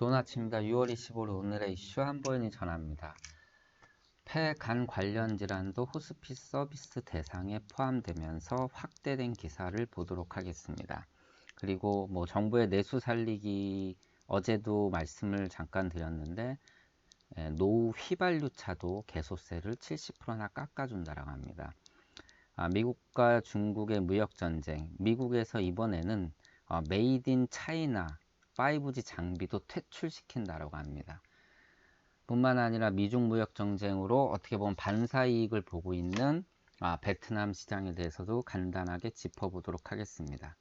좋은 아침입니다. 6월 25일 오늘의 이슈 한보현이 전합니다. 폐, 간 관련 질환도 호스피스 서비스 대상에 포함되면서 확대된 기사를 보도록 하겠습니다. 그리고 정부의 내수 살리기 어제도 말씀을 잠깐 드렸는데 노후 휘발유차도 개소세를 70%나 깎아준다라고 합니다. 미국과 중국의 무역전쟁, 미국에서 이번에는 메이드 인 차이나 5G 장비도 퇴출시킨다라고 합니다. 뿐만 아니라 미중 무역 전쟁으로 어떻게 보면 반사이익을 보고 있는 베트남 시장에 대해서도 간단하게 짚어보도록 하겠습니다.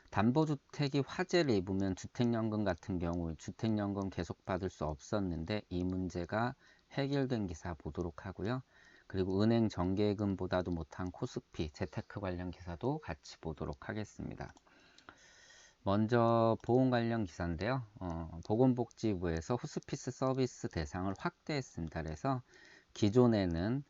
담보주택이 화재를 입으면 주택연금 같은 경우 주택연금 계속 받을 수 없었는데 이 문제가 해결된 기사 보도록 하고요. 그리고 은행 정기예금보다도 못한 코스피 재테크 관련 기사도 같이 보도록 하겠습니다. 먼저 보험 관련 기사인데요. 보건복지부에서 호스피스 서비스 대상을 확대했습니다. 그래서 기존에는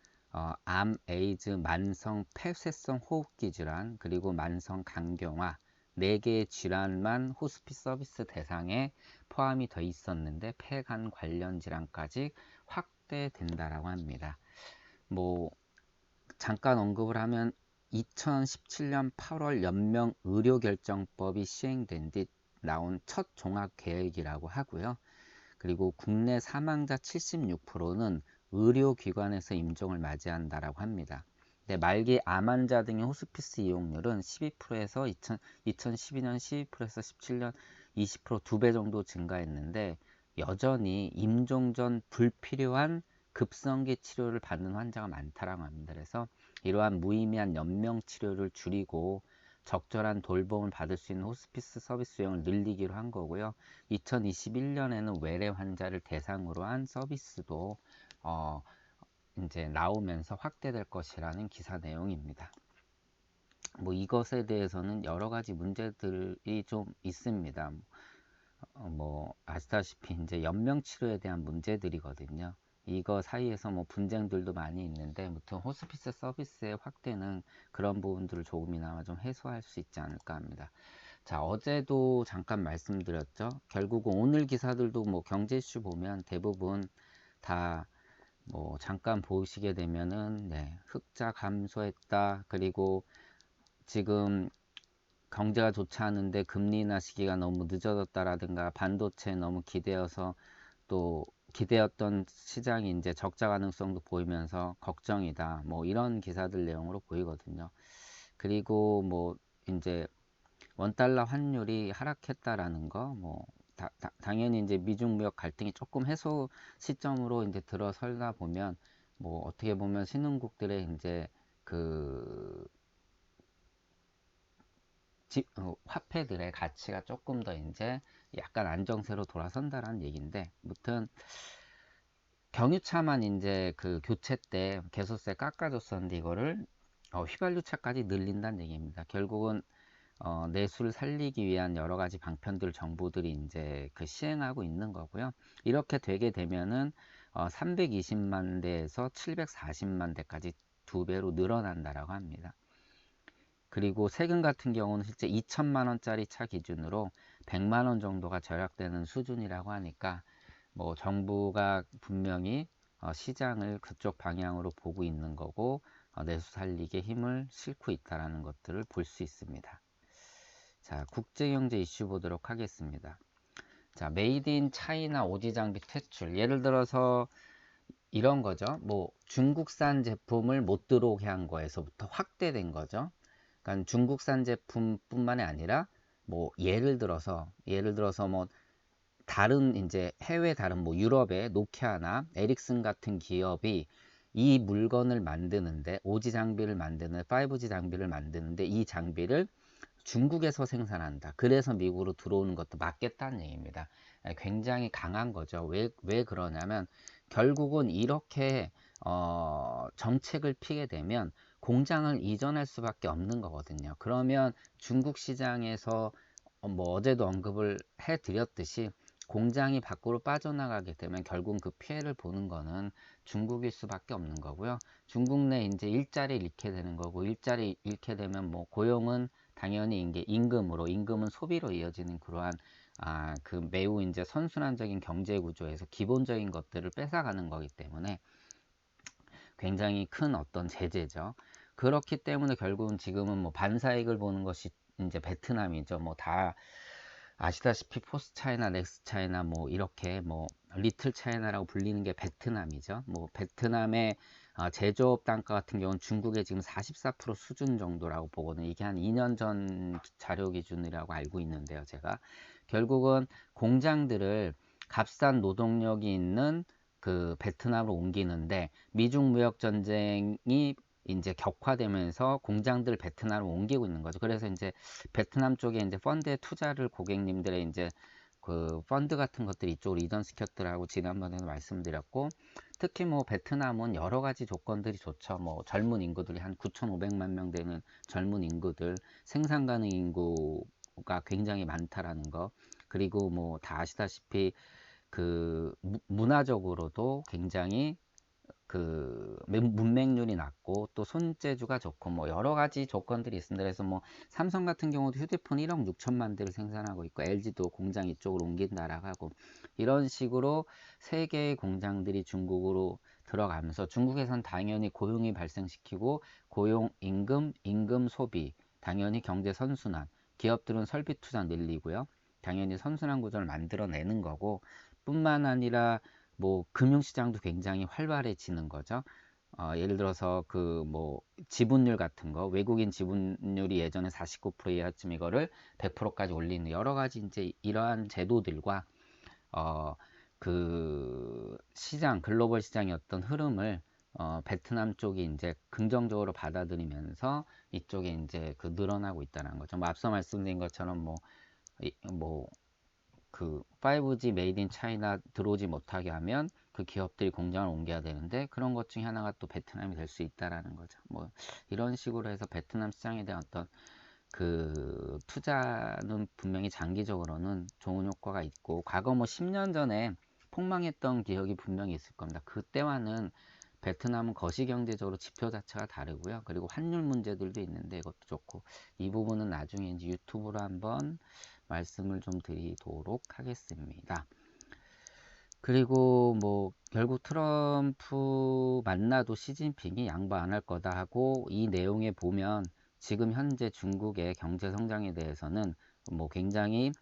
암, 에이즈, 만성 폐쇄성 호흡기 질환, 그리고 만성 간경화 4개의 질환만 호스피스 서비스 대상에 포함이 돼 있었는데 폐간 관련 질환까지 확대된다라고 합니다. 잠깐 언급을 하면 2017년 8월 연명 의료결정법이 시행된 뒤 나온 첫 종합계획이라고 하고요. 그리고 국내 사망자 76%는 의료기관에서 임종을 맞이한다라고 합니다. 말기 암 환자 등의 호스피스 이용률은 12%에서 2012년 12%에서 17년 20% 2배 정도 증가했는데 여전히 임종 전 불필요한 급성기 치료를 받는 환자가 많다라고 합니다. 그래서 이러한 무의미한 연명 치료를 줄이고 적절한 돌봄을 받을 수 있는 호스피스 서비스 수용을 늘리기로 한 거고요. 2021년에는 외래 환자를 대상으로 한 서비스도 이제 나오면서 확대될 것이라는 기사 내용입니다. 이것에 대해서는 여러 가지 문제들이 좀 있습니다. 아시다시피 이제 연명 치료에 대한 문제들이거든요. 이거 사이에서 분쟁들도 많이 있는데 무튼 호스피스 서비스의 확대는 그런 부분들을 조금이나마 좀 해소할 수 있지 않을까 합니다. 자, 어제도 잠깐 말씀드렸죠. 결국은 오늘 기사들도 경제 이슈 보면 대부분 다 잠깐 보시게 되면은 흑자 감소했다. 그리고 지금 경제가 좋지 않은데 금리 인하 시기가 너무 늦어졌다라든가 반도체에 너무 기대어서 또 기대었던 시장이 이제 적자 가능성도 보이면서 걱정이다. 이런 기사들 내용으로 보이거든요. 그리고 이제 원달러 환율이 하락했다라는 거, 당연히 이제 미중 무역 갈등이 조금 해소 시점으로 이제 들어설다 보면 어떻게 보면 신흥국들의 이제 화폐들의 가치가 조금 더 이제 약간 안정세로 돌아선다라는 얘기인데, 무튼 경유차만 이제 교체 때 개소세 깎아줬었는데 이거를 휘발유차까지 늘린다는 얘기입니다. 결국은 내수를 살리기 위한 여러 가지 방편들 정부들이 이제 시행하고 있는 거고요. 이렇게 되게 되면은 320만 대에서 740만 대까지 2배로 늘어난다라고 합니다. 그리고 세금 같은 경우는 실제 2천만 원짜리 차 기준으로 100만 원 정도가 절약되는 수준이라고 하니까 정부가 분명히 시장을 그쪽 방향으로 보고 있는 거고 내수 살리기에 힘을 싣고 있다는 것들을 볼 수 있습니다. 자, 국제경제 이슈 보도록 하겠습니다. 자, 메이드 인 차이나 오지 장비 퇴출. 예를 들어서 이런 거죠. 중국산 제품을 못 들어오게 한 거에서부터 확대된 거죠. 그러니까 중국산 제품뿐만이 아니라 예를 들어서 다른 이제 해외 다른 유럽의 노키아나 에릭슨 같은 기업이 이 물건을 만드는데 오지 장비를 만드는 5G 장비를 만드는데 이 장비를 중국에서 생산한다. 그래서 미국으로 들어오는 것도 맞겠다는 얘기입니다. 굉장히 강한 거죠. 왜 그러냐면 결국은 이렇게 정책을 피게 되면 공장을 이전할 수밖에 없는 거거든요. 그러면 중국 시장에서 어제도 언급을 해드렸듯이 공장이 밖으로 빠져나가게 되면 결국 그 피해를 보는 거는 중국일 수밖에 없는 거고요. 중국 내 이제 일자리를 잃게 되는 거고 일자리 잃게 되면 고용은 당연히 이게 임금은 소비로 이어지는 그러한 그 매우 이제 선순환적인 경제 구조에서 기본적인 것들을 뺏어가는 거기 때문에 굉장히 큰 어떤 제재죠. 그렇기 때문에 결국은 지금은 뭐 반사익을 보는 것이 이제 베트남이죠. 뭐 다 아시다시피 포스트 차이나, 넥스 차이나 뭐 이렇게 뭐 리틀 차이나라고 불리는 게 베트남이죠. 뭐 베트남의 제조업 단가 같은 경우는 중국의 지금 44% 수준 정도라고 보거든요. 이게 한 2년 전 자료 기준이라고 알고 있는데요. 제가 결국은 공장들을 값싼 노동력이 있는 그 베트남으로 옮기는데 미중 무역 전쟁이 이제 격화되면서 공장들 베트남으로 옮기고 있는 거죠. 그래서 이제 베트남 쪽에 이제 펀드에 투자를 고객님들의 이제 그 펀드 같은 것들이 이쪽으로 이전시켰더라고 지난번에도 말씀드렸고, 특히 뭐 베트남은 여러 가지 조건들이 좋죠. 뭐 젊은 인구들이 한 9,500만 명 되는 젊은 인구들, 생산 가능 인구가 굉장히 많다라는 거, 그리고 뭐 다 아시다시피 그 문화적으로도 굉장히 그 문맹률이 낮고 또 손재주가 좋고 뭐 여러 가지 조건들이 있습니다. 그래서 뭐 삼성 같은 경우도 휴대폰 1억 6천만 대를 생산하고 있고, LG도 공장 이쪽으로 옮긴다라고 하고, 이런 식으로 세 개의 공장들이 중국으로 들어가면서 중국에선 당연히 고용이 발생시키고, 고용, 임금 소비, 당연히 경제 선순환, 기업들은 설비 투자 늘리고요. 당연히 선순환 구조를 만들어내는 거고, 뿐만 아니라 뭐 금융시장도 굉장히 활발해지는 거죠. 예를 들어서 그 뭐 지분율 같은 거, 외국인 지분율이 예전에 49% 이하쯤 이거를 100%까지 올리는 여러 가지 이제 이러한 제도들과 그 시장, 글로벌 시장의 어떤 흐름을 베트남 쪽이 이제 긍정적으로 받아들이면서 이쪽에 이제 그 늘어나고 있다는 거죠. 뭐 앞서 말씀드린 것처럼 뭐 그 5G 메이드 인 차이나 들어오지 못하게 하면 그 기업들이 공장을 옮겨야 되는데, 그런 것 중에 하나가 또 베트남이 될 수 있다라는 거죠. 뭐 이런 식으로 해서 베트남 시장에 대한 어떤 그 투자는 분명히 장기적으로는 좋은 효과가 있고, 과거 뭐 10년 전에 폭망했던 기억이 분명히 있을 겁니다. 그때와는 베트남은 거시경제적으로 지표 자체가 다르고요. 그리고 환율 문제들도 있는데 이것도 좋고, 이 부분은 나중에 이제 유튜브로 한번 말씀을 좀 드리도록 하겠습니다. 그리고 뭐 결국 트럼프 만나도 시진핑이 양보 안 할 거다 하고, 이 내용에 보면 지금 현재 중국의 경제 성장에 대해서는 뭐 굉장히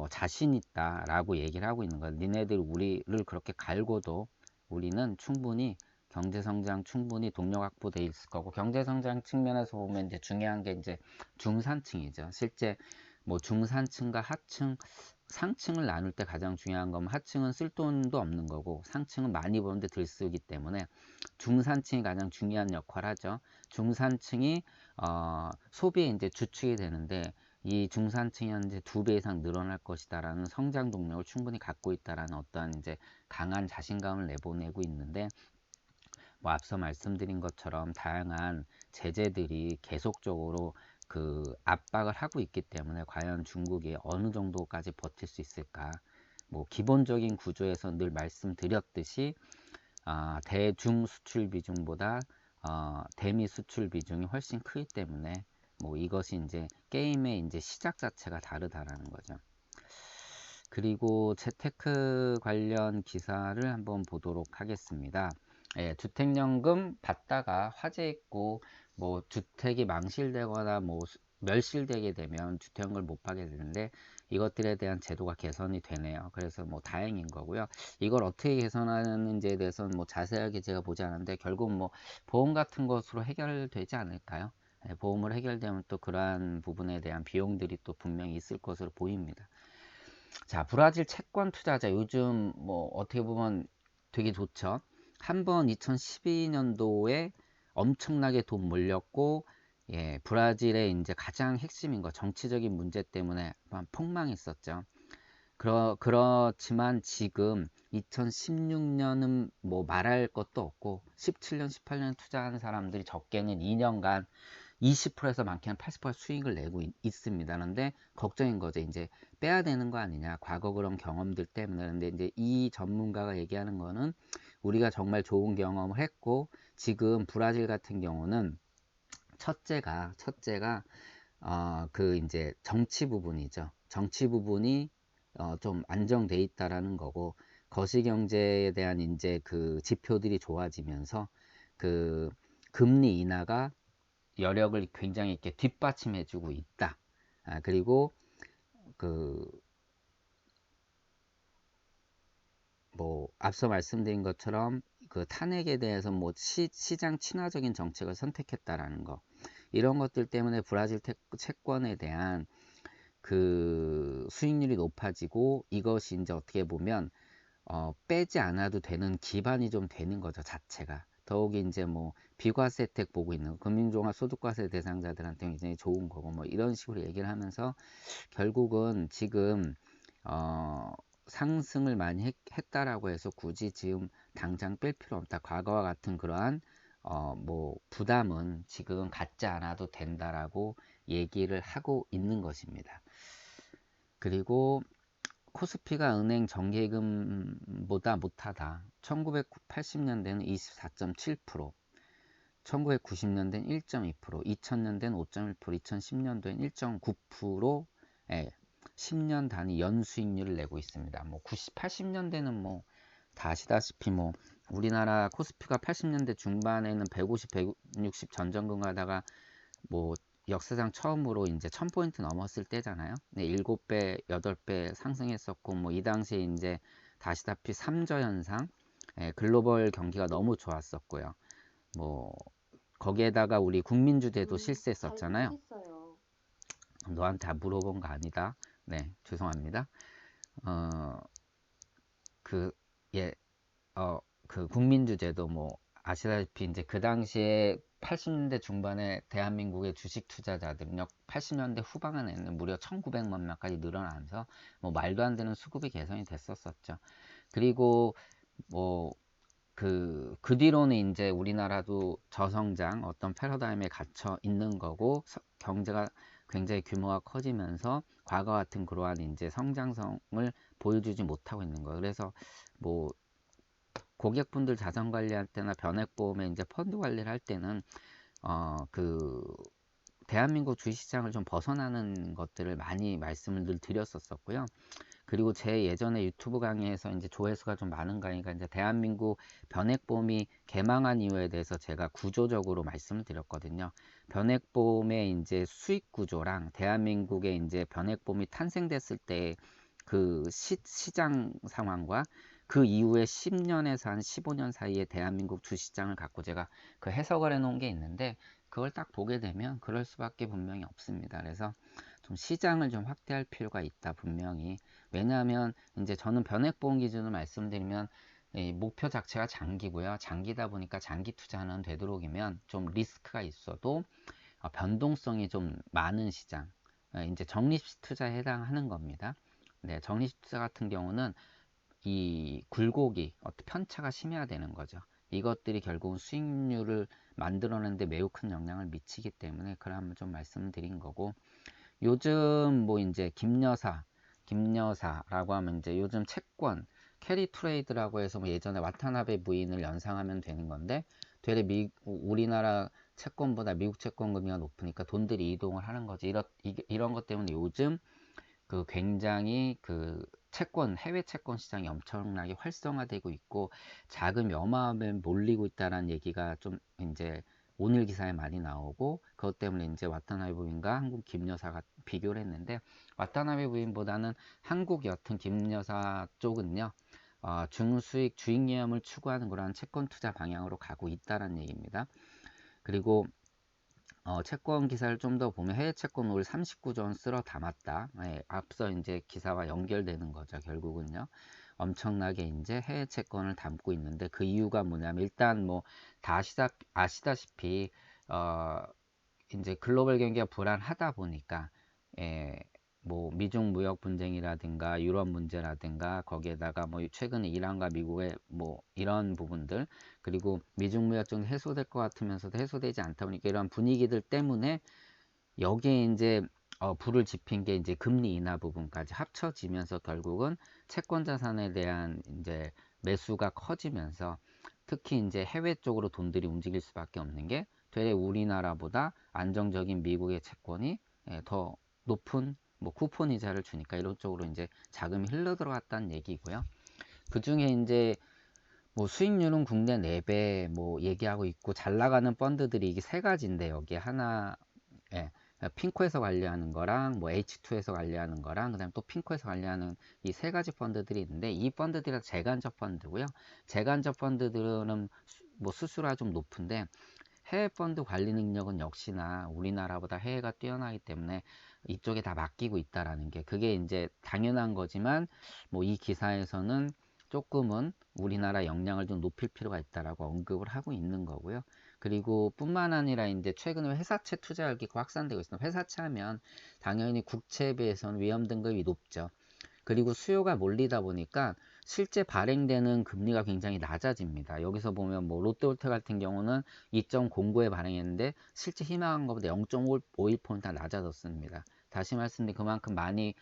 자신 있다라고 얘기를 하고 있는 거예요. 니네들 우리를 그렇게 갈고도 우리는 충분히 경제 성장 충분히 동력 확보돼 있을 거고, 경제 성장 측면에서 보면 이제 중요한 게 이제 중산층이죠. 실제 뭐 중산층과 하층, 상층을 나눌 때 가장 중요한 건, 하층은 쓸 돈도 없는 거고 상층은 많이 버는데 덜 쓰기 때문에 중산층이 가장 중요한 역할을 하죠. 중산층이 소비의 이제 주축이 되는데, 이 중산층이 현재 2배 이상 늘어날 것이다라는 성장 동력을 충분히 갖고 있다라는 어떠한 이제 강한 자신감을 내보내고 있는데, 뭐 앞서 말씀드린 것처럼 다양한 제재들이 계속적으로 그 압박을 하고 있기 때문에 과연 중국이 어느 정도까지 버틸 수 있을까? 뭐 기본적인 구조에서 늘 말씀드렸듯이 대중 수출 비중보다 대미 수출 비중이 훨씬 크기 때문에 뭐 이것이 이제 게임의 이제 시작 자체가 다르다라는 거죠. 그리고 재테크 관련 기사를 한번 보도록 하겠습니다. 예, 주택연금 받다가 화재 있고 뭐 주택이 망실되거나 뭐 멸실되게 되면 주택연금을 못 받게 되는데, 이것들에 대한 제도가 개선이 되네요. 그래서 뭐 다행인 거고요. 이걸 어떻게 개선하는지에 대해서는 뭐 자세하게 제가 보지 않았는데, 결국 뭐 보험 같은 것으로 해결되지 않을까요? 예, 보험으로 해결되면 또 그러한 부분에 대한 비용들이 또 분명히 있을 것으로 보입니다. 자, 브라질 채권 투자자 요즘 뭐 어떻게 보면 되게 좋죠. 한번 2012년도에 엄청나게 돈 몰렸고, 예, 브라질의 이제 가장 핵심인 거 정치적인 문제 때문에 폭망했었죠. 그렇지만 지금 2016년은 뭐 말할 것도 없고, 17년, 18년 투자한 사람들이 적게는 2년간 20%에서 많게는 80% 수익을 내고 있습니다. 그런데 걱정인 거죠. 이제 빼야 되는 거 아니냐. 과거 그런 경험들 때문에. 근데 이제 이 전문가가 얘기하는 거는, 우리가 정말 좋은 경험을 했고, 지금 브라질 같은 경우는 첫째가 그 이제 정치 부분이죠. 정치 부분이 좀 안정돼 있다라는 거고, 거시경제에 대한 이제 그 지표들이 좋아지면서 그 금리 인하가 여력을 굉장히 이렇게 뒷받침해주고 있다. 그리고 그 뭐 앞서 말씀드린 것처럼 그 탄핵에 대해서 뭐 시장 친화적인 정책을 선택했다라는 거, 이런 것들 때문에 브라질 채권에 대한 그 수익률이 높아지고, 이것이 이제 어떻게 보면 빼지 않아도 되는 기반이 좀 되는 거죠, 자체가. 더욱이 이제 뭐 비과세 혜택 보고 있는 금융종합소득과세 대상자들한테 굉장히 좋은 거고, 뭐 이런 식으로 얘기를 하면서 결국은 지금 어, 상승을 많이 했다라고 해서 굳이 지금 당장 뺄 필요 없다. 과거와 같은 그러한 뭐 부담은 지금 갖지 않아도 된다라고 얘기를 하고 있는 것입니다. 그리고 코스피가 은행 정기예금보다 못하다. 1980년대는 24.7%, 1990년대는 1.2%, 2000년대는 5.1%, 2010년도엔 1.9%의 10년 단위 연수익률을 내고 있습니다. 뭐 80년대는 뭐 다 아시다시피 뭐 우리나라 코스피가 80년대 중반에는 150, 160 전전근 가다가 뭐 역사상 처음으로 이제 1000포인트 넘었을 때잖아요. 네, 7배, 8배 상승했었고, 뭐 이 당시에 이제 다시다피 3저 현상, 글로벌 경기가 너무 좋았었고요. 뭐 거기에다가 우리 국민주대도 실시했었잖아요. 너한테 물어본 거 아니다. 네, 죄송합니다. 어, 그, 예, 그 국민주제도 뭐 아시다시피 이제 그 당시에 80년대 중반에 대한민국의 주식 투자자들은요, 80년대 후반에는 무려 1900만 명까지 늘어나면서 뭐 말도 안 되는 수급이 개선이 됐었었죠. 그리고 뭐 그 뒤로는 이제 우리나라도 저성장 어떤 패러다임에 갇혀 있는 거고, 경제가 굉장히 규모가 커지면서 과거 같은 그러한 이제 성장성을 보여주지 못하고 있는 거예요. 그래서 뭐 고객분들 자산 관리할 때나 변액보험에 이제 펀드 관리를 할 때는 그 대한민국 주식시장을 좀 벗어나는 것들을 많이 말씀을 늘 드렸었고요. 그리고 제 예전에 유튜브 강의에서 이제 조회수가 좀 많은 강의가 이제 대한민국 변액보험이 개망한 이유에 대해서 제가 구조적으로 말씀을 드렸거든요. 변액보험의 이제 수익 구조랑 대한민국의 이제 변액보험이 탄생됐을 때 그 시장 상황과 그 이후에 10년에서 한 15년 사이에 대한민국 주시장을 갖고 제가 그 해석을 해 놓은 게 있는데, 그걸 딱 보게 되면 그럴 수밖에 분명히 없습니다. 그래서 좀 시장을 좀 확대할 필요가 있다, 분명히. 왜냐하면 이제 저는 변액보험 기준을 말씀드리면 이 목표 자체가 장기고요. 장기다 보니까 장기 투자는 되도록이면 좀 리스크가 있어도 변동성이 좀 많은 시장, 이제 적립식 투자에 해당하는 겁니다. 네, 적립식 투자 같은 경우는 이 굴곡이 어떤 편차가 심해야 되는 거죠. 이것들이 결국은 수익률을 만들어내는데 매우 큰 영향을 미치기 때문에 그걸 한번 좀 말씀을 드린 거고, 요즘 뭐 이제 김여사라고 하면 이제 요즘 채권 캐리 트레이드라고 해서 뭐 예전에 와타나베 부인을 연상하면 되는 건데, 되레 우리나라 채권보다 미국 채권 금리가 높으니까 돈들이 이동을 하는 거지. 이런 것 때문에 요즘 그 굉장히 그 해외 채권 시장이 엄청나게 활성화되고 있고 자금이 어마어마하게 몰리고 있다는 얘기가 좀 이제 오늘 기사에 많이 나오고, 그것 때문에 이제 와타나베 부인과 한국 김여사가 비교를 했는데, 와타나베 부인보다는 한국 여튼 김여사 쪽은요, 중수익 주익이념을 추구하는 그러한 채권 투자 방향으로 가고 있다는 얘기입니다. 그리고 채권 기사를 좀 더 보면 해외 채권 올 39조 원 쓸어 담았다. 앞서 이제 기사와 연결되는 거죠. 결국은요. 엄청나게 이제 해외 채권을 담고 있는데, 그 이유가 뭐냐면 일단 뭐 다 아시다시피 이제 글로벌 경기가 불안하다 보니까, 뭐 미중 무역 분쟁이라든가 유럽 문제라든가 거기에다가 뭐 최근에 이란과 미국의 뭐 이런 부분들, 그리고 미중 무역 좀 해소될 것 같으면서도 해소되지 않다 보니까 이런 분위기들 때문에 여기에 이제 불을 지핀 게 이제 금리 인하 부분까지 합쳐지면서 결국은 채권 자산에 대한 이제 매수가 커지면서, 특히 이제 해외 쪽으로 돈들이 움직일 수밖에 없는 게 되레 우리나라보다 안정적인 미국의 채권이 더 높은 뭐 쿠폰 이자를 주니까 이런 쪽으로 이제 자금이 흘러 들어갔다는 얘기고요. 그 중에 이제 뭐 수익률은 국내 4배 뭐 얘기하고 있고, 잘 나가는 펀드들이 이게 세 가지인데, 여기에 하나, 예, 핑코에서 관리하는 거랑 뭐 H2에서 관리하는 거랑 그다음 또 핑코에서 관리하는 이 세 가지 펀드들이 있는데, 이 펀드들이 재간접 펀드고요. 재간접 펀드들은 뭐 수수료가 좀 높은데, 해외 펀드 관리 능력은 역시나 우리나라보다 해외가 뛰어나기 때문에 이쪽에 다 맡기고 있다라는 게, 그게 이제 당연한 거지만, 뭐 이 기사에서는 조금은 우리나라 역량을 좀 높일 필요가 있다라고 언급을 하고 있는 거고요. 그리고 뿐만 아니라 이제 최근에 회사채 투자 열기가 확산되고 있습니다. 회사채 하면 당연히 국채에 비해서는 위험 등급이 높죠. 그리고 수요가 몰리다 보니까 실제 발행되는 금리가 굉장히 낮아집니다. 여기서 보면 뭐 롯데홀테 같은 경우는 2.09에 발행했는데 실제 희망한 것보다 0.51포인트 낮아졌습니다. 다시 말씀드리면 그만큼 많이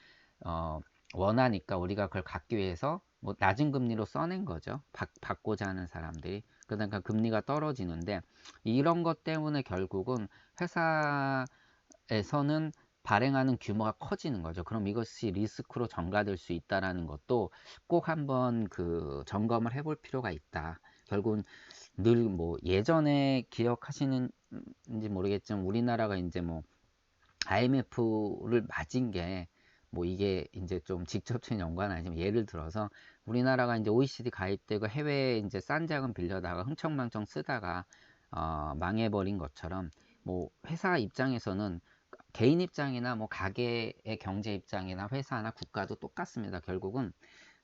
원하니까 우리가 그걸 갖기 위해서 뭐 낮은 금리로 써낸 거죠. 받고자 하는 사람들이. 그러니까 금리가 떨어지는데, 이런 것 때문에 결국은 회사에서는 발행하는 규모가 커지는 거죠. 그럼 이것이 리스크로 전가될 수 있다라는 것도 꼭 한번 그 점검을 해볼 필요가 있다. 결국은 늘 뭐 예전에 기억하시는지 모르겠지만, 우리나라가 이제 뭐 IMF를 맞은 게 뭐 이게 이제 좀 직접적인 연관은 아니지만, 예를 들어서 우리나라가 이제 OECD 가입되고 해외에 이제 싼 자금 빌려다가 흥청망청 쓰다가 망해버린 것처럼, 뭐 회사 입장에서는 개인 입장이나 뭐 가게의 경제 입장이나 회사나 국가도 똑같습니다. 결국은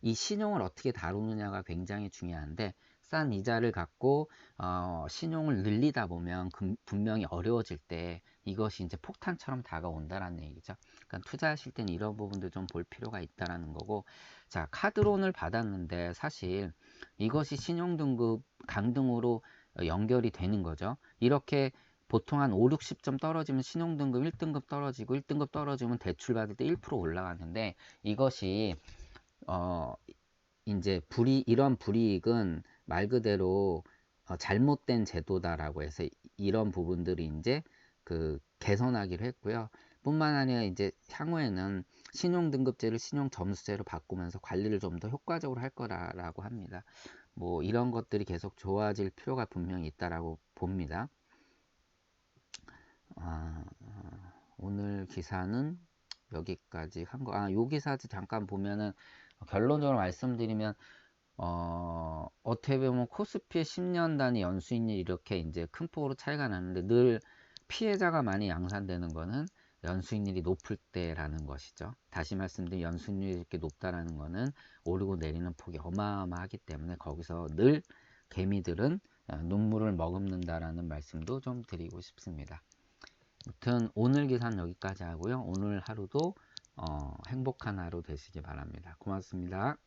이 신용을 어떻게 다루느냐가 굉장히 중요한데, 싼 이자를 갖고 신용을 늘리다 보면 분명히 어려워질 때 이것이 이제 폭탄처럼 다가온다라는 얘기죠. 그러니까 투자하실 때는 이런 부분들 좀 볼 필요가 있다라는 거고, 자, 카드론을 받았는데 사실 이것이 신용등급 강등으로 연결이 되는 거죠. 이렇게 보통 한 5, 60점 떨어지면 신용등급 1등급 떨어지고, 1등급 떨어지면 대출 받을 때 1% 올라가는데, 이것이 이제 이런 불이익은 말 그대로 잘못된 제도다라고 해서 이런 부분들이 이제 그 개선하기로 했고요. 뿐만 아니라 이제 향후에는 신용등급제를 신용점수제로 바꾸면서 관리를 좀 더 효과적으로 할 거라고 합니다. 뭐 이런 것들이 계속 좋아질 필요가 분명히 있다라고 봅니다. 오늘 기사는 여기까지 한 거. 요 기사 잠깐 보면은 결론적으로 말씀드리면, 어떻게 보면 코스피의 10년 단위 연수익률이 이렇게 이제 큰 폭으로 차이가 나는데, 늘 피해자가 많이 양산되는 거는 연수익률이 높을 때라는 것이죠. 다시 말씀드리면 연수익률이 이렇게 높다라는 거는 오르고 내리는 폭이 어마어마하기 때문에, 거기서 늘 개미들은 눈물을 머금는다라는 말씀도 좀 드리고 싶습니다. 아무튼 오늘 기사는 여기까지 하고요. 오늘 하루도 행복한 하루 되시기 바랍니다. 고맙습니다.